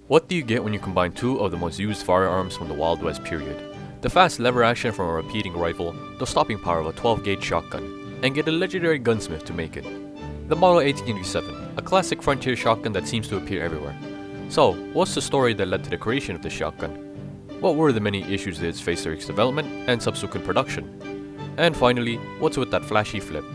What do you get when you combine two of the most used firearms from the Wild West period? The fast lever action from a repeating rifle, the stopping power of a 12-gauge shotgun, and get a legendary gunsmith to make it. The Model 1887, a classic frontier shotgun that seems to appear everywhere. So, what's the story that led to the creation of this shotgun? What were the many issues that it's faced during its development and subsequent production? And finally, what's with that flashy flip?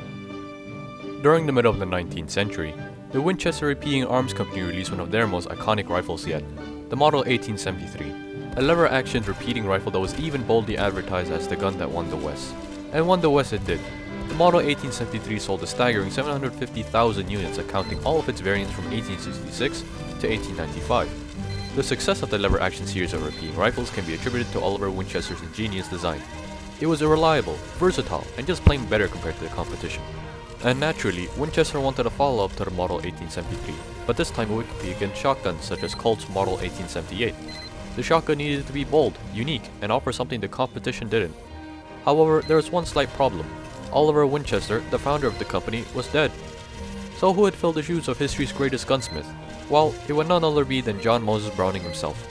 During the middle of the 19th century, the Winchester Repeating Arms Company released one of their most iconic rifles yet, the Model 1873, a lever-actioned repeating rifle that was even boldly advertised as the gun that won the West. And won the West it did. The Model 1873 sold a staggering 750,000 units, accounting all of its variants from 1866 to 1895. The success of the lever-action series of repeating rifles can be attributed to Oliver Winchester's ingenious design. It was reliable, versatile, and just plain better compared to the competition. And naturally, Winchester wanted a follow-up to the Model 1873, but this time it would compete against shotguns such as Colt's Model 1878. The shotgun needed to be bold, unique, and offer something the competition didn't. However, there was one slight problem. Oliver Winchester, the founder of the company, was dead. So who would fill the shoes of history's greatest gunsmith? Well, it would none other be than John Moses Browning himself.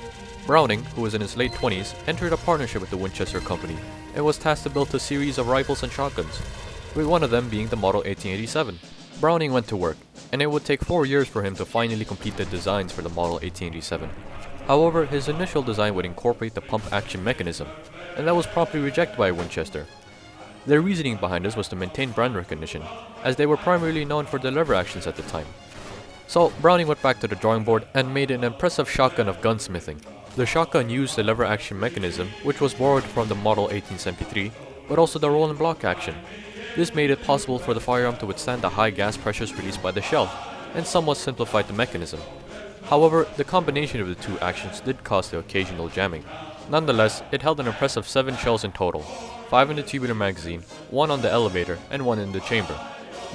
Browning, who was in his late 20s, entered a partnership with the Winchester Company and was tasked to build a series of rifles and shotguns, with one of them being the Model 1887. Browning went to work, and it would take 4 years for him to finally complete the designs for the Model 1887. However, his initial design would incorporate the pump action mechanism, and that was promptly rejected by Winchester. Their reasoning behind this was to maintain brand recognition, as they were primarily known for their lever actions at the time. So, Browning went back to the drawing board and made an impressive shotgun of gunsmithing. The shotgun used the lever action mechanism, which was borrowed from the Model 1873, but also the roll and block action. This made it possible for the firearm to withstand the high gas pressures released by the shell, and somewhat simplified the mechanism. However, the combination of the two actions did cause the occasional jamming. Nonetheless, it held an impressive 7 shells in total, 5 in the tubular magazine, 1 on the elevator, and 1 in the chamber.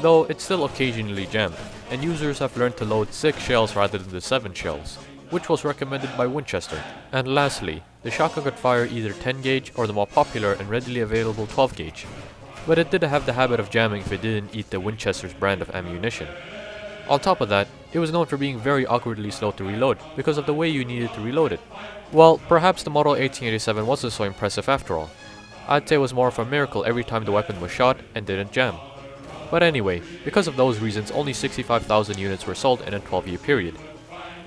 Though it still occasionally jammed, and users have learned to load 6 shells rather than the 7 shells, which was recommended by Winchester. And lastly, the shotgun could fire either 10 gauge or the more popular and readily available 12 gauge. But it did have the habit of jamming if it didn't eat the Winchester's brand of ammunition. On top of that, it was known for being very awkwardly slow to reload because of the way you needed to reload it. Well, perhaps the Model 1887 wasn't so impressive after all. I'd say it was more of a miracle every time the weapon was shot and didn't jam. But anyway, because of those reasons, only 65,000 units were sold in a 12-year period.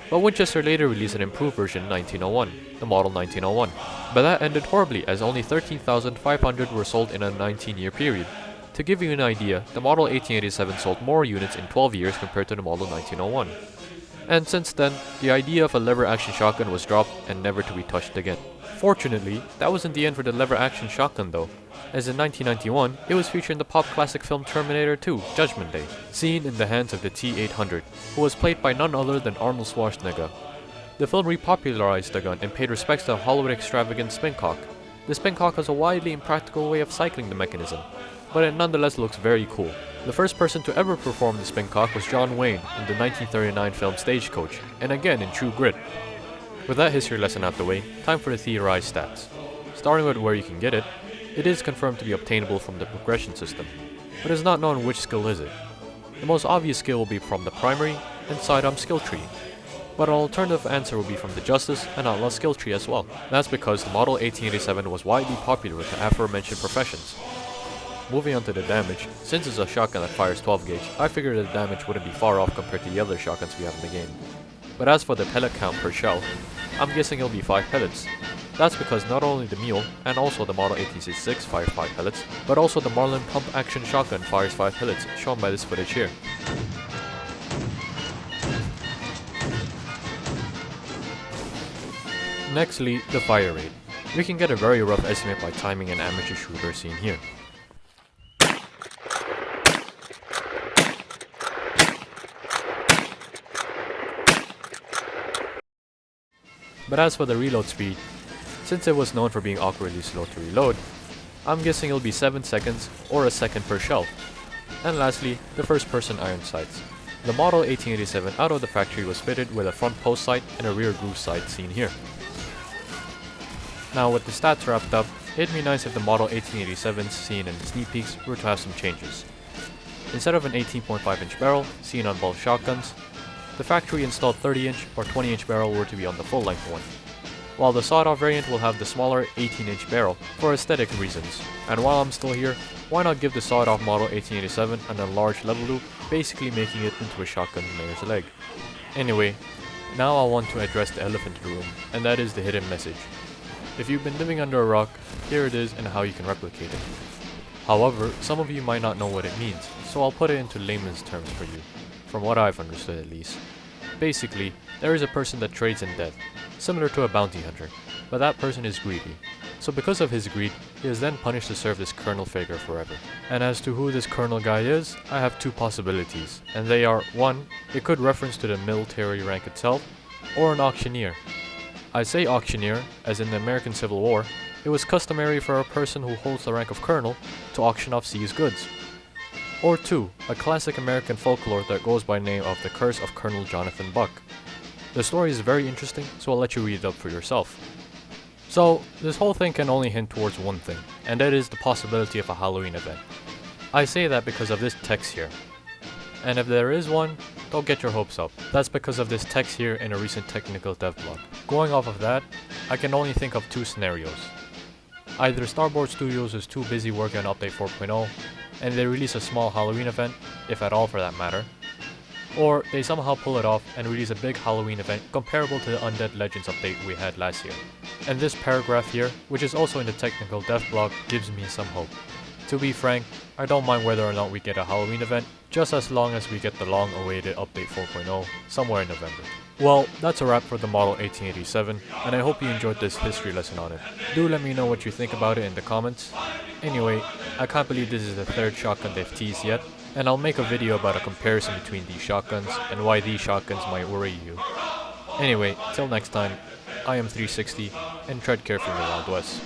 But Winchester later released an improved version in 1901, the Model 1901. But that ended horribly, as only 13,500 were sold in a 19-year period. To give you an idea, the Model 1887 sold more units in 12 years compared to the Model 1901. And since then, the idea of a lever-action shotgun was dropped and never to be touched again. Fortunately, that wasn't the end for the lever-action shotgun though, as in 1991, it was featured in the pop classic film Terminator 2: Judgment Day, seen in the hands of the T-800, who was played by none other than Arnold Schwarzenegger. The film repopularized the gun and paid respects to the Hollywood extravagant spincock. The spincock has a widely impractical way of cycling the mechanism, but it nonetheless looks very cool. The first person to ever perform the spincock was John Wayne in the 1939 film Stagecoach, and again in True Grit. With that history lesson out the way, time for the theorized stats. Starting with where you can get it, it is confirmed to be obtainable from the progression system, but it is not known which skill is it. The most obvious skill will be from the primary and sidearm skill tree, but an alternative answer will be from the Justice and Outlaw skill tree as well. That's because the Model 1887 was widely popular with the aforementioned professions. Moving on to the damage, since it's a shotgun that fires 12 gauge, I figured the damage wouldn't be far off compared to the other shotguns we have in the game. But as for the pellet count per shell, I'm guessing it'll be 5 pellets. That's because not only the Mule and also the Model 1866 fire 5 pellets, but also the Marlin pump action shotgun fires 5 pellets, shown by this footage here. Nextly, the fire rate. We can get a very rough estimate by timing an amateur shooter seen here. But as for the reload speed, since it was known for being awkwardly slow to reload, I'm guessing it'll be 7 seconds or a second per shell. And lastly, the first person iron sights. The Model 1887 out of the factory was fitted with a front post sight and a rear groove sight seen here. Now with the stats wrapped up, it'd be nice if the Model 1887s seen in sneak peeks were to have some changes. Instead of an 18.5 inch barrel seen on both shotguns, the factory installed 30-inch or 20-inch barrel were to be on the full-length one, while the sawed-off variant will have the smaller 18-inch barrel for aesthetic reasons. And while I'm still here, why not give the sawed-off model 1887 an enlarged level loop, basically making it into a shotgun mayor's leg. Anyway, now I want to address the elephant in the room, and that is the hidden message. If you've been living under a rock, here it is and how you can replicate it. However, some of you might not know what it means, so I'll put it into layman's terms for you, from what I've understood at least. Basically, there is a person that trades in death, similar to a bounty hunter, but that person is greedy. So because of his greed, he is then punished to serve this colonel figure forever. And as to who this colonel guy is, I have two possibilities, and they are: 1, it could reference to the military rank itself, or an auctioneer. I say auctioneer, as in the American Civil War, it was customary for a person who holds the rank of colonel to auction off seized goods. Or 2, a classic American folklore that goes by name of the Curse of Colonel Jonathan Buck. The story is very interesting, so I'll let you read it up for yourself. So, this whole thing can only hint towards one thing, and that is the possibility of a Halloween event. I say that because of this text here. And if there is one, don't get your hopes up. That's because of this text here in a recent technical dev blog. Going off of that, I can only think of two scenarios. Either Starboard Studios is too busy working on Update 4.0, and they release a small Halloween event, if at all for that matter, or they somehow pull it off and release a big Halloween event comparable to the Undead Legends update we had last year. And this paragraph here, which is also in the technical dev blog, gives me some hope. To be frank, I don't mind whether or not we get a Halloween event, just as long as we get the long-awaited Update 4.0 somewhere in November. Well, that's a wrap for the Model 1887, and I hope you enjoyed this history lesson on it. Do let me know what you think about it in the comments. Anyway, I can't believe this is the third shotgun they've teased yet, and I'll make a video about a comparison between these shotguns and why these shotguns might worry you. Anyway, till next time, I am 360, and tread carefully in the Wild West.